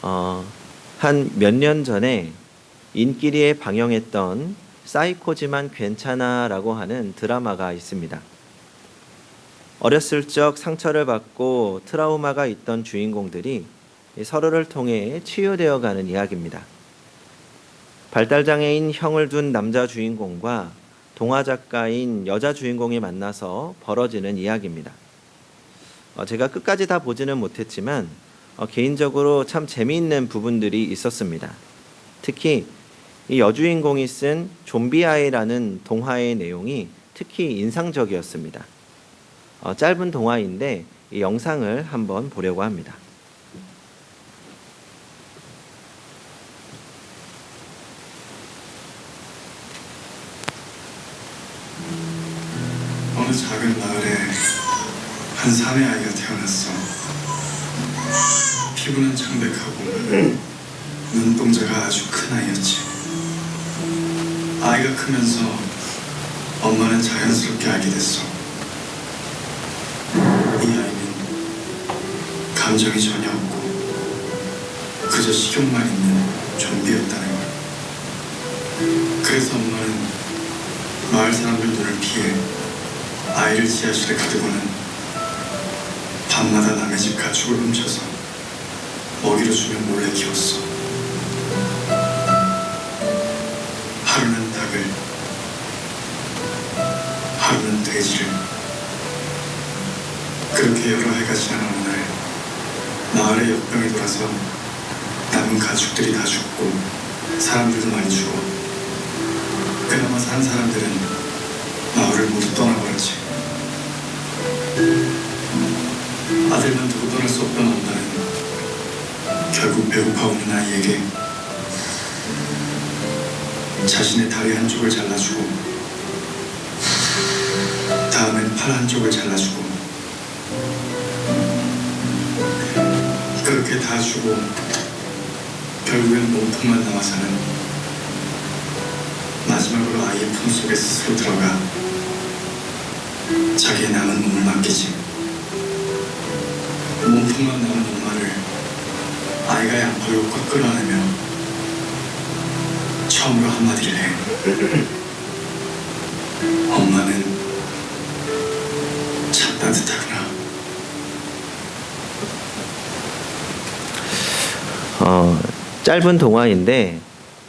한 몇 년 전에 인기리에 방영했던 사이코지만 괜찮아라고 하는 드라마가 있습니다. 어렸을 적 상처를 받고 트라우마가 있던 주인공들이 서로를 통해 치유되어 가는 이야기입니다. 발달장애인 형을 둔 남자 주인공과 동화 작가인 여자 주인공이 만나서 벌어지는 이야기입니다. 제가 끝까지 다 보지는 못했지만 개인적으로 참 재미있는 부분들이 있었습니다. 특히 이 여주인공이 쓴 좀비 아이라는 동화의 내용이 특히 인상적이었습니다. 짧은 동화인데 이 영상을 한번 보려고 합니다. 어느 작은 마을에 한 사내 아이가 태어났어. 피부는 창백하고 눈동자가 아주 큰 아이였지. 아이가 크면서 엄마는 자연스럽게 알게 됐어. 이 아이는 감정이 전혀 없고 그저 식욕만 있는 좀비였다는 걸. 그래서 엄마는 마을 사람들 눈을 피해 아이를 지하실에 가두고는 밤마다 남의 집 가축을 훔쳐서 먹이로 주며 몰래 키웠어. 하루는 닭을, 하루는 돼지를. 그렇게 여러 해가 지난 어느 날 마을에 역병이 돌아서 남은 가축들이 다 죽고 사람들도 많이 죽어. 그나마 산 사람들은 마을을 모두 떠나버렸지. 아들만 두고 떠날 수 없던 엄마는 결국 배고파 오는 아이에게 자신의 다리 한쪽을 잘라주고 다음엔 팔 한쪽을 잘라주고 그렇게 다 주고 결국엔 몸통만 남아서는 마지막으로 아이의 품속에 스스로 들어가 자기의 남은 몸을 맡기지. 몸통만 남은 엄마를 아이가 양팔로 꽉 끌어안으며 처음으로 한마디를 해. 엄마는 참 따뜻하구나. 짧은 동화인데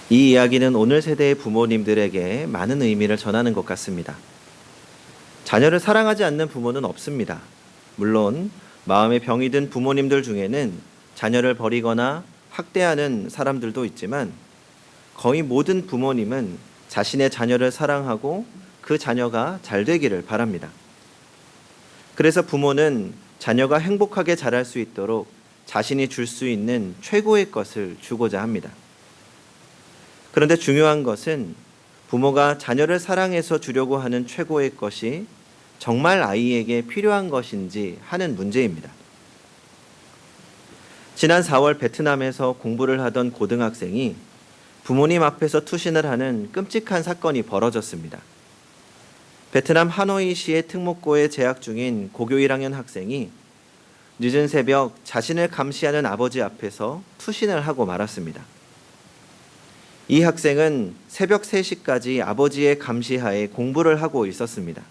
이 이야기는 오늘 세대의 부모님들에게 많은 의미를 전하는 것 같습니다. 자녀를 사랑하지 않는 부모는 없습니다. 물론 마음에 병이 든 부모님들 중에는 자녀를 버리거나 학대하는 사람들도 있지만 거의 모든 부모님은 자신의 자녀를 사랑하고 그 자녀가 잘 되기를 바랍니다. 그래서 부모는 자녀가 행복하게 자랄 수 있도록 자신이 줄 수 있는 최고의 것을 주고자 합니다. 그런데 중요한 것은 부모가 자녀를 사랑해서 주려고 하는 최고의 것이 정말 아이에게 필요한 것인지 하는 문제입니다. 지난 4월 베트남에서 공부를 하던 고등학생이 부모님 앞에서 투신을 하는 끔찍한 사건이 벌어졌습니다. 베트남 하노이시의 특목고에 재학 중인 고교 1학년 학생이 늦은 새벽 자신을 감시하는 아버지 앞에서 투신을 하고 말았습니다. 이 학생은 새벽 3시까지 아버지의 감시하에 공부를 하고 있었습니다.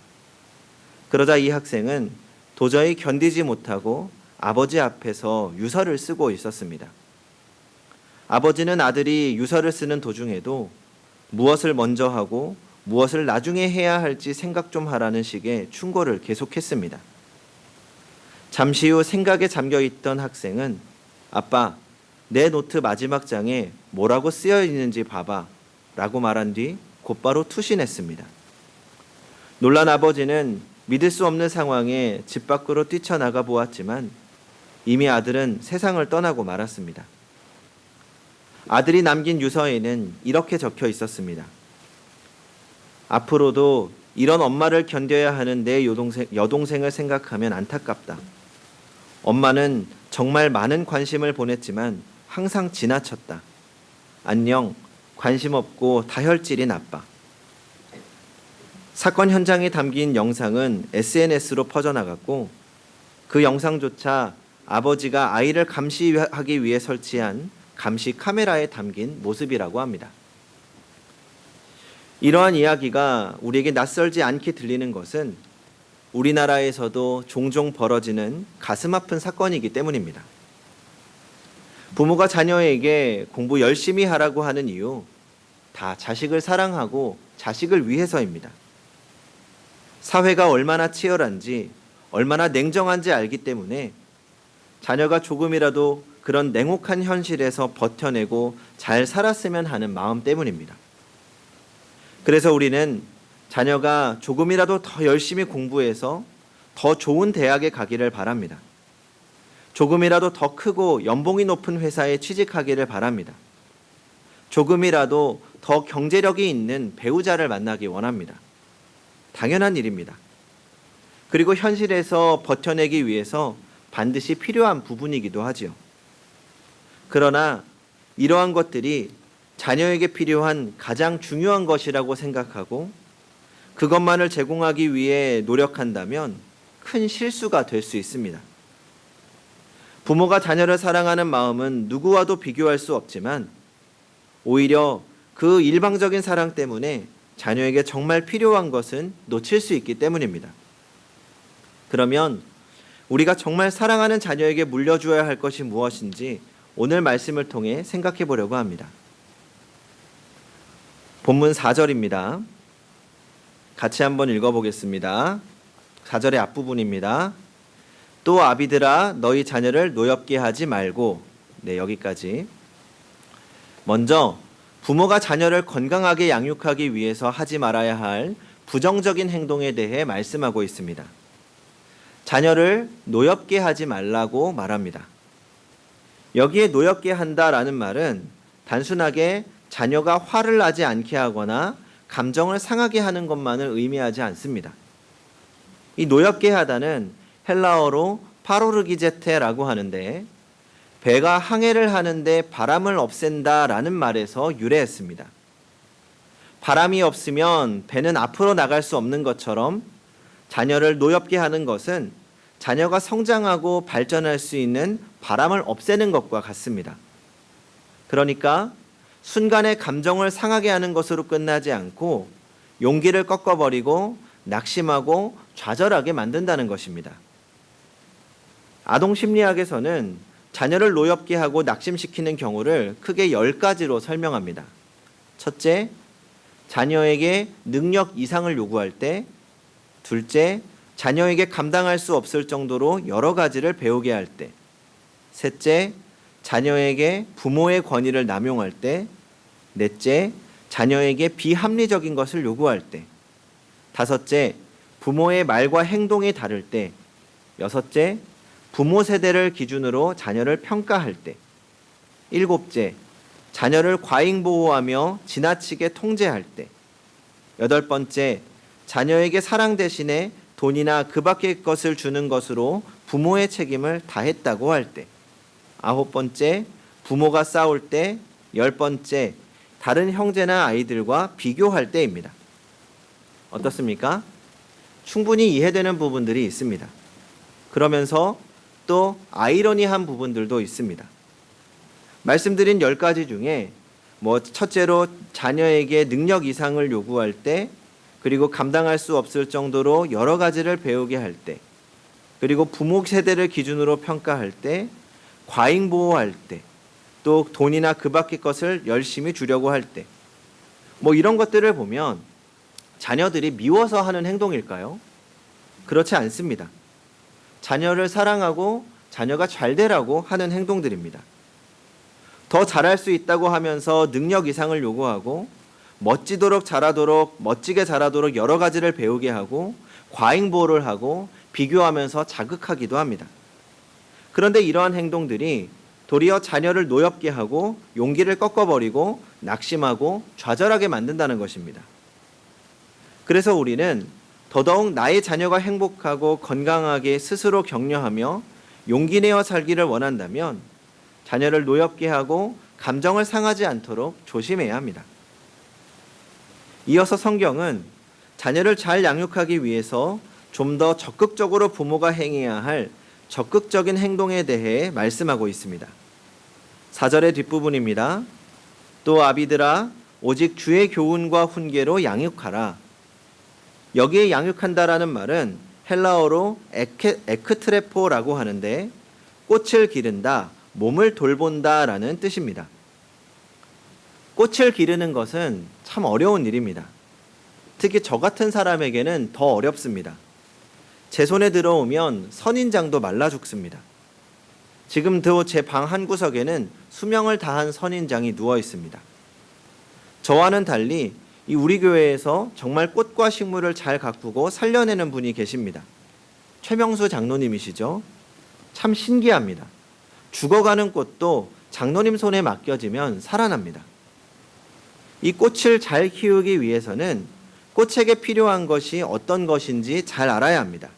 그러자 이 학생은 도저히 견디지 못하고 아버지 앞에서 유서를 쓰고 있었습니다. 아버지는 아들이 유서를 쓰는 도중에도 무엇을 먼저 하고 무엇을 나중에 해야 할지 생각 좀 하라는 식의 충고를 계속했습니다. 잠시 후 생각에 잠겨 있던 학생은 아빠, 내 노트 마지막 장에 뭐라고 쓰여 있는지 봐봐 라고 말한 뒤 곧바로 투신했습니다. 놀란 아버지는 믿을 수 없는 상황에 집 밖으로 뛰쳐나가 보았지만 이미 아들은 세상을 떠나고 말았습니다. 아들이 남긴 유서에는 이렇게 적혀 있었습니다. 앞으로도 이런 엄마를 견뎌야 하는 내 여동생을 생각하면 안타깝다. 엄마는 정말 많은 관심을 보냈지만 항상 지나쳤다. 안녕, 관심 없고 다혈질이 나빠. 사건 현장에 담긴 영상은 SNS로 퍼져나갔고 그 영상조차 아버지가 아이를 감시하기 위해 설치한 감시 카메라에 담긴 모습이라고 합니다. 이러한 이야기가 우리에게 낯설지 않게 들리는 것은 우리나라에서도 종종 벌어지는 가슴 아픈 사건이기 때문입니다. 부모가 자녀에게 공부 열심히 하라고 하는 이유, 다 자식을 사랑하고 자식을 위해서입니다. 사회가 얼마나 치열한지, 얼마나 냉정한지 알기 때문에 자녀가 조금이라도 그런 냉혹한 현실에서 버텨내고 잘 살았으면 하는 마음 때문입니다. 그래서 우리는 자녀가 조금이라도 더 열심히 공부해서 더 좋은 대학에 가기를 바랍니다. 조금이라도 더 크고 연봉이 높은 회사에 취직하기를 바랍니다. 조금이라도 더 경제력이 있는 배우자를 만나기 원합니다. 당연한 일입니다. 그리고 현실에서 버텨내기 위해서 반드시 필요한 부분이기도 하지요. 그러나 이러한 것들이 자녀에게 필요한 가장 중요한 것이라고 생각하고 그것만을 제공하기 위해 노력한다면 큰 실수가 될 수 있습니다. 부모가 자녀를 사랑하는 마음은 누구와도 비교할 수 없지만 오히려 그 일방적인 사랑 때문에 자녀에게 정말 필요한 것은 놓칠 수 있기 때문입니다. 그러면 우리가 정말 사랑하는 자녀에게 물려주어야 할 것이 무엇인지 오늘 말씀을 통해 생각해 보려고 합니다. 본문 4절입니다. 같이 한번 읽어보겠습니다. 4절의 앞부분입니다. 또 아비들아 너희 자녀를 노엽게 하지 말고, 여기까지. 먼저 부모가 자녀를 건강하게 양육하기 위해서 하지 말아야 할 부정적인 행동에 대해 말씀하고 있습니다. 자녀를 노엽게 하지 말라고 말합니다. 여기에 노엽게 한다라는 말은 단순하게 자녀가 화를 나지 않게 하거나 감정을 상하게 하는 것만을 의미하지 않습니다. 이 노엽게 하다는 헬라어로 파로르기제테라고 하는데 배가 항해를 하는데 바람을 없앤다라는 말에서 유래했습니다. 바람이 없으면 배는 앞으로 나갈 수 없는 것처럼 자녀를 노엽게 하는 것은 자녀가 성장하고 발전할 수 있는 바람을 없애는 것과 같습니다. 그러니까 순간의 감정을 상하게 하는 것으로 끝나지 않고 용기를 꺾어버리고 낙심하고 좌절하게 만든다는 것입니다. 아동 심리학에서는 자녀를 노엽게 하고 낙심시키는 경우를 크게 10가지로 설명합니다. 첫째, 자녀에게 능력 이상을 요구할 때. 둘째, 자녀에게 감당할 수 없을 정도로 여러 가지를 배우게 할 때. 셋째, 자녀에게 부모의 권위를 남용할 때. 넷째, 자녀에게 비합리적인 것을 요구할 때. 다섯째, 부모의 말과 행동이 다를 때. 여섯째, 부모 세대를 기준으로 자녀를 평가할 때. 일곱째, 자녀를 과잉 보호하며 지나치게 통제할 때. 여덟 번째, 자녀에게 사랑 대신에 돈이나 그 밖의 것을 주는 것으로 부모의 책임을 다했다고 할 때. 아홉 번째, 부모가 싸울 때. 열 번째, 다른 형제나 아이들과 비교할 때입니다. 어떻습니까? 충분히 이해되는 부분들이 있습니다. 그러면서 또 아이러니한 부분들도 있습니다. 말씀드린 10가지 중에 첫째로 자녀에게 능력 이상을 요구할 때, 그리고 감당할 수 없을 정도로 여러 가지를 배우게 할 때, 그리고 부모 세대를 기준으로 평가할 때, 과잉 보호할 때, 또 돈이나 그 밖의 것을 열심히 주려고 할 때, 이런 것들을 보면 자녀들이 미워서 하는 행동일까요? 그렇지 않습니다. 자녀를 사랑하고 자녀가 잘 되라고 하는 행동들입니다. 더 잘할 수 있다고 하면서 능력 이상을 요구하고 멋지도록 잘하도록 멋지게 잘하도록 여러 가지를 배우게 하고 과잉 보호를 하고 비교하면서 자극하기도 합니다. 그런데 이러한 행동들이 도리어 자녀를 노엽게 하고 용기를 꺾어버리고 낙심하고 좌절하게 만든다는 것입니다. 그래서 우리는 더더욱 나의 자녀가 행복하고 건강하게 스스로 격려하며 용기 내어 살기를 원한다면 자녀를 노엽게 하고 감정을 상하지 않도록 조심해야 합니다. 이어서 성경은 자녀를 잘 양육하기 위해서 좀 더 적극적으로 부모가 행해야 할 적극적인 행동에 대해 말씀하고 있습니다. 4절의 뒷부분입니다. 또 아비들아 오직 주의 교훈과 훈계로 양육하라. 여기에 양육한다라는 말은 헬라어로 에크트레포라고 하는데 꽃을 기른다, 몸을 돌본다라는 뜻입니다. 꽃을 기르는 것은 참 어려운 일입니다. 특히 저 같은 사람에게는 더 어렵습니다. 제 손에 들어오면 선인장도 말라 죽습니다. 지금도 제 방 한 구석에는 수명을 다한 선인장이 누워 있습니다. 저와는 달리 이 우리 교회에서 정말 꽃과 식물을 잘 가꾸고 살려내는 분이 계십니다. 최명수 장로님이시죠. 참 신기합니다. 죽어가는 꽃도 장로님 손에 맡겨지면 살아납니다. 이 꽃을 잘 키우기 위해서는 꽃에게 필요한 것이 어떤 것인지 잘 알아야 합니다.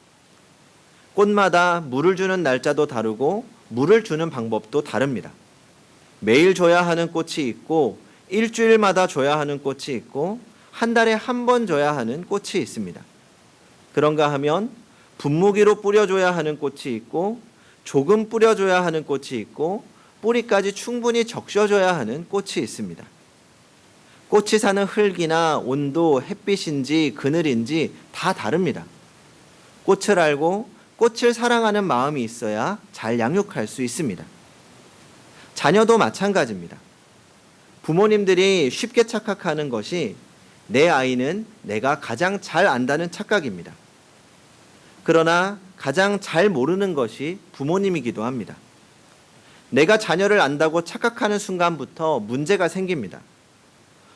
꽃마다 물을 주는 날짜도 다르고 물을 주는 방법도 다릅니다. 매일 줘야 하는 꽃이 있고 일주일마다 줘야 하는 꽃이 있고 한 달에 한 번 줘야 하는 꽃이 있습니다. 그런가 하면 분무기로 뿌려줘야 하는 꽃이 있고 조금 뿌려줘야 하는 꽃이 있고 뿌리까지 충분히 적셔줘야 하는 꽃이 있습니다. 꽃이 사는 흙이나 온도, 햇빛인지 그늘인지 다 다릅니다. 꽃을 알고 꽃을 사랑하는 마음이 있어야 잘 양육할 수 있습니다. 자녀도 마찬가지입니다. 부모님들이 쉽게 착각하는 것이 내 아이는 내가 가장 잘 안다는 착각입니다. 그러나 가장 잘 모르는 것이 부모님이기도 합니다. 내가 자녀를 안다고 착각하는 순간부터 문제가 생깁니다.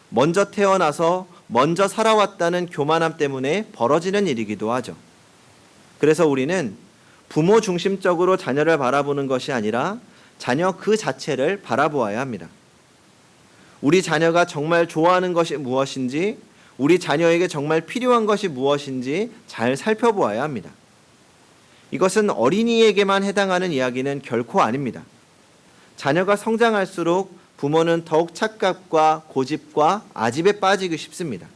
먼저 태어나서 먼저 살아왔다는 교만함 때문에 벌어지는 일이기도 하죠. 그래서 우리는 부모 중심적으로 자녀를 바라보는 것이 아니라 자녀 그 자체를 바라보아야 합니다. 우리 자녀가 정말 좋아하는 것이 무엇인지, 우리 자녀에게 정말 필요한 것이 무엇인지 잘 살펴보아야 합니다. 이것은 어린이에게만 해당하는 이야기는 결코 아닙니다. 자녀가 성장할수록 부모는 더욱 착각과 고집과 아집에 빠지기 쉽습니다.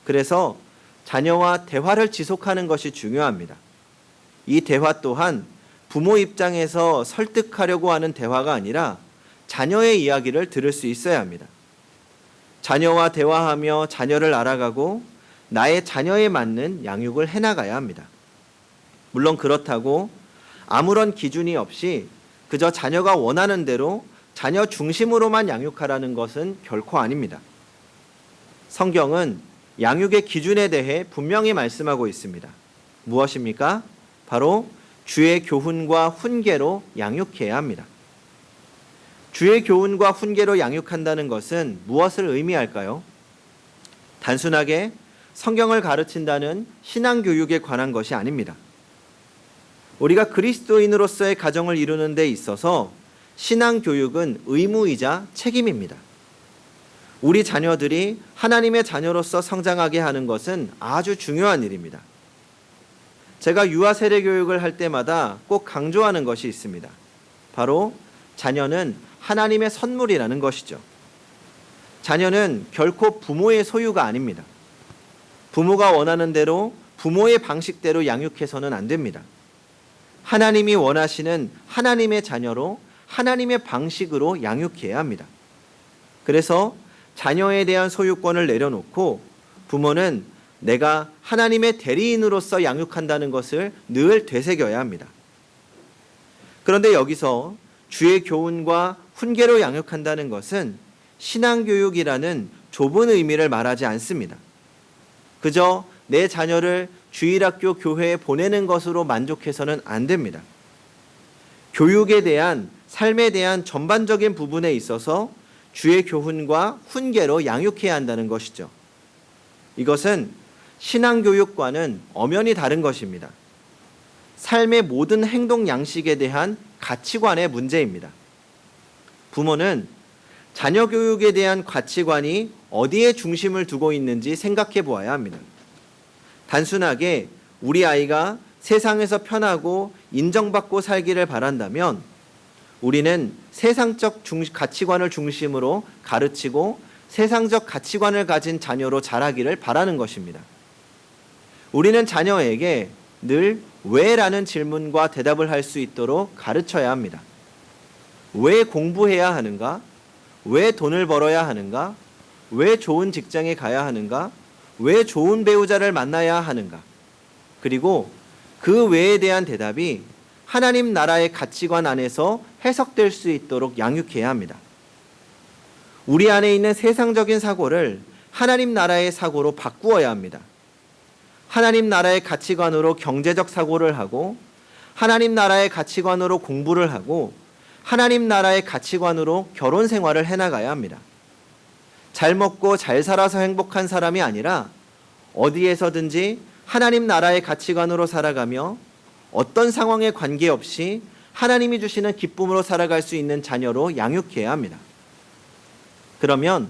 그래서 자녀와 대화를 지속하는 것이 중요합니다. 이 대화 또한 부모 입장에서 설득하려고 하는 대화가 아니라 자녀의 이야기를 들을 수 있어야 합니다. 자녀와 대화하며 자녀를 알아가고 나의 자녀에 맞는 양육을 해나가야 합니다. 물론 그렇다고 아무런 기준이 없이 그저 자녀가 원하는 대로 자녀 중심으로만 양육하라는 것은 결코 아닙니다. 성경은 양육의 기준에 대해 분명히 말씀하고 있습니다. 무엇입니까? 바로 주의 교훈과 훈계로 양육해야 합니다. 주의 교훈과 훈계로 양육한다는 것은 무엇을 의미할까요? 단순하게 성경을 가르친다는 신앙교육에 관한 것이 아닙니다. 우리가 그리스도인으로서의 가정을 이루는 데 있어서 신앙교육은 의무이자 책임입니다. 우리 자녀들이 하나님의 자녀로서 성장하게 하는 것은 아주 중요한 일입니다. 제가 유아 세례 교육을 할 때마다 꼭 강조하는 것이 있습니다. 바로 자녀는 하나님의 선물이라는 것이죠. 자녀는 결코 부모의 소유가 아닙니다. 부모가 원하는 대로 부모의 방식대로 양육해서는 안 됩니다. 하나님이 원하시는 하나님의 자녀로 하나님의 방식으로 양육해야 합니다. 그래서 자녀에 대한 소유권을 내려놓고 부모는 내가 하나님의 대리인으로서 양육한다는 것을 늘 되새겨야 합니다. 그런데 여기서 주의 교훈과 훈계로 양육한다는 것은 신앙교육이라는 좁은 의미를 말하지 않습니다. 그저 내 자녀를 주일학교 교회에 보내는 것으로 만족해서는 안 됩니다. 교육에 대한 삶에 대한 전반적인 부분에 있어서 주의 교훈과 훈계로 양육해야 한다는 것이죠. 이것은 신앙교육과는 엄연히 다른 것입니다. 삶의 모든 행동 양식에 대한 가치관의 문제입니다. 부모는 자녀 교육에 대한 가치관이 어디에 중심을 두고 있는지 생각해 보아야 합니다. 단순하게 우리 아이가 세상에서 편하고 인정받고 살기를 바란다면 우리는 세상적 가치관을 중심으로 가르치고 세상적 가치관을 가진 자녀로 자라기를 바라는 것입니다. 우리는 자녀에게 늘 왜라는 질문과 대답을 할 수 있도록 가르쳐야 합니다. 왜 공부해야 하는가? 왜 돈을 벌어야 하는가? 왜 좋은 직장에 가야 하는가? 왜 좋은 배우자를 만나야 하는가? 그리고 그 왜에 대한 대답이 하나님 나라의 가치관 안에서 해석될 수 있도록 양육해야 합니다. 우리 안에 있는 세상적인 사고를 하나님 나라의 사고로 바꾸어야 합니다. 하나님 나라의 가치관으로 경제적 사고를 하고, 하나님 나라의 가치관으로 공부를 하고, 하나님 나라의 가치관으로 결혼 생활을 해나가야 합니다. 잘 먹고 잘 살아서 행복한 사람이 아니라 어디에서든지 하나님 나라의 가치관으로 살아가며 어떤 상황에 관계없이 하나님이 주시는 기쁨으로 살아갈 수 있는 자녀로 양육해야 합니다. 그러면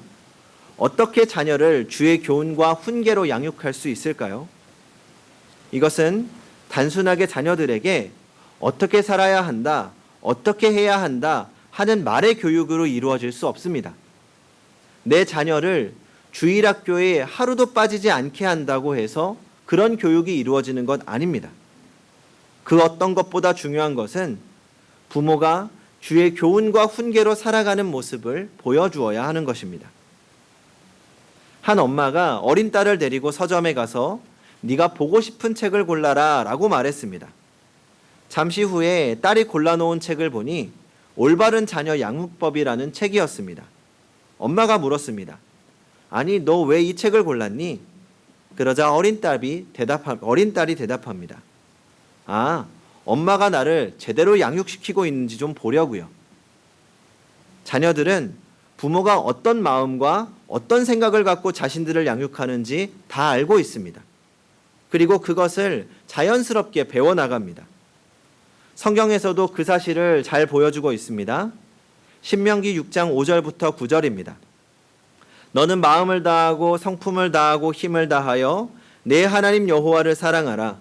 어떻게 자녀를 주의 교훈과 훈계로 양육할 수 있을까요? 이것은 단순하게 자녀들에게 어떻게 살아야 한다, 어떻게 해야 한다 하는 말의 교육으로 이루어질 수 없습니다. 내 자녀를 주일학교에 하루도 빠지지 않게 한다고 해서 그런 교육이 이루어지는 것 아닙니다. 그 어떤 것보다 중요한 것은 부모가 주의 교훈과 훈계로 살아가는 모습을 보여주어야 하는 것입니다. 한 엄마가 어린 딸을 데리고 서점에 가서 네가 보고 싶은 책을 골라라 라고 말했습니다. 잠시 후에 딸이 골라놓은 책을 보니 올바른 자녀 양육법이라는 책이었습니다. 엄마가 물었습니다. 아니, 너 왜 이 책을 골랐니? 그러자 어린 딸이 대답합니다. 아, 엄마가 나를 제대로 양육시키고 있는지 좀 보려고요. 자녀들은 부모가 어떤 마음과 어떤 생각을 갖고 자신들을 양육하는지 다 알고 있습니다. 그리고 그것을 자연스럽게 배워나갑니다. 성경에서도 그 사실을 잘 보여주고 있습니다. 신명기 6장 5절부터 9절입니다. 너는 마음을 다하고 성품을 다하고 힘을 다하여 내 하나님 여호와를 사랑하라.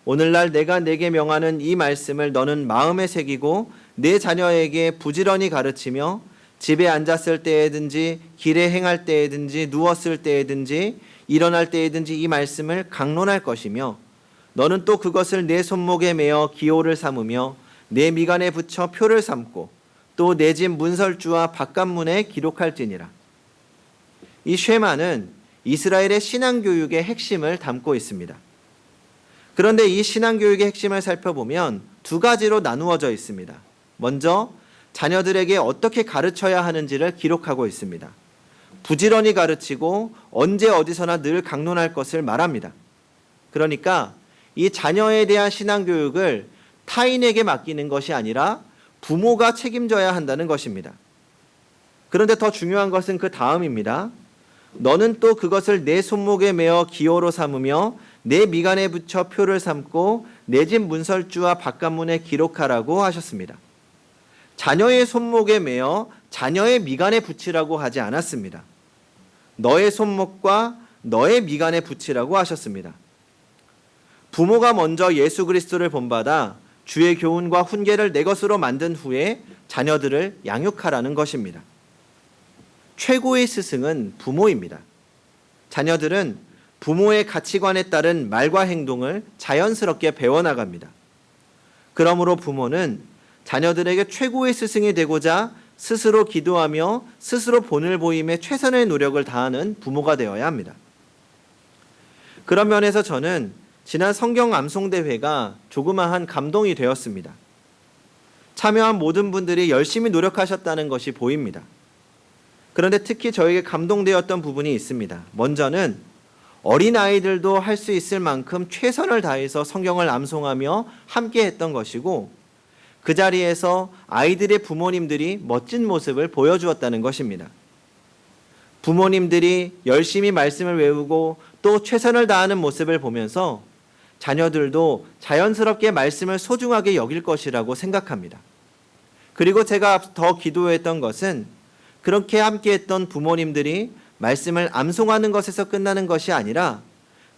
오늘날 내가 내게 명하는 이 말씀을 너는 마음에 새기고 내 자녀에게 부지런히 가르치며 집에 앉았을 때에든지 길에 행할 때에든지 누웠을 때에든지 일어날 때에든지 이 말씀을 강론할 것이며 너는 또 그것을 내 손목에 매어 기호를 삼으며 내 미간에 붙여 표를 삼고 또 내 집 문설주와 바깥문에 기록할지니라. 이 쉐마는 이스라엘의 신앙교육의 핵심을 담고 있습니다. 그런데 이 신앙교육의 핵심을 살펴보면 두 가지로 나누어져 있습니다. 먼저 자녀들에게 어떻게 가르쳐야 하는지를 기록하고 있습니다. 부지런히 가르치고 언제 어디서나 늘 강론할 것을 말합니다. 그러니까 이 자녀에 대한 신앙교육을 타인에게 맡기는 것이 아니라 부모가 책임져야 한다는 것입니다. 그런데 더 중요한 것은 그 다음입니다. 너는 또 그것을 내 손목에 매어 기호로 삼으며 내 미간에 붙여 표를 삼고 내 집 문설주와 바깥문에 기록하라고 하셨습니다. 자녀의 손목에 매어 자녀의 미간에 붙이라고 하지 않았습니다. 너의 손목과 너의 미간에 붙이라고 하셨습니다. 부모가 먼저 예수 그리스도를 본받아 주의 교훈과 훈계를 내 것으로 만든 후에 자녀들을 양육하라는 것입니다. 최고의 스승은 부모입니다. 자녀들은 부모의 가치관에 따른 말과 행동을 자연스럽게 배워나갑니다. 그러므로 부모는 자녀들에게 최고의 스승이 되고자 스스로 기도하며 스스로 본을 보임에 최선의 노력을 다하는 부모가 되어야 합니다. 그런 면에서 저는 지난 성경 암송대회가 조그마한 감동이 되었습니다. 참여한 모든 분들이 열심히 노력하셨다는 것이 보입니다. 그런데 특히 저에게 감동되었던 부분이 있습니다. 먼저는 어린아이들도 할 수 있을 만큼 최선을 다해서 성경을 암송하며 함께 했던 것이고 그 자리에서 아이들의 부모님들이 멋진 모습을 보여주었다는 것입니다. 부모님들이 열심히 말씀을 외우고 또 최선을 다하는 모습을 보면서 자녀들도 자연스럽게 말씀을 소중하게 여길 것이라고 생각합니다. 그리고 제가 더 기도했던 것은 그렇게 함께했던 부모님들이 말씀을 암송하는 것에서 끝나는 것이 아니라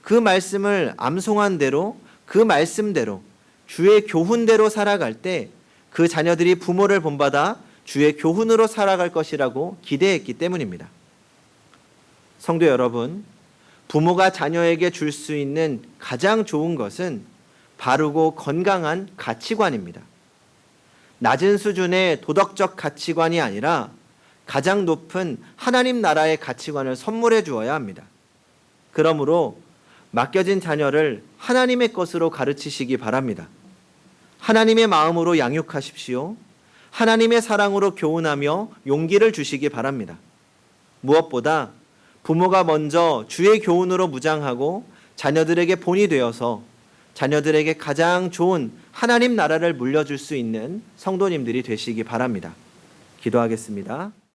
그 말씀을 암송한 대로 그 말씀대로 주의 교훈대로 살아갈 때 그 자녀들이 부모를 본받아 주의 교훈으로 살아갈 것이라고 기대했기 때문입니다. 성도 여러분, 부모가 자녀에게 줄 수 있는 가장 좋은 것은 바르고 건강한 가치관입니다. 낮은 수준의 도덕적 가치관이 아니라 가장 높은 하나님 나라의 가치관을 선물해 주어야 합니다. 그러므로 맡겨진 자녀를 하나님의 것으로 가르치시기 바랍니다. 하나님의 마음으로 양육하십시오. 하나님의 사랑으로 교훈하며 용기를 주시기 바랍니다. 무엇보다 부모가 먼저 주의 교훈으로 무장하고 자녀들에게 본이 되어서 자녀들에게 가장 좋은 하나님 나라를 물려줄 수 있는 성도님들이 되시기 바랍니다. 기도하겠습니다.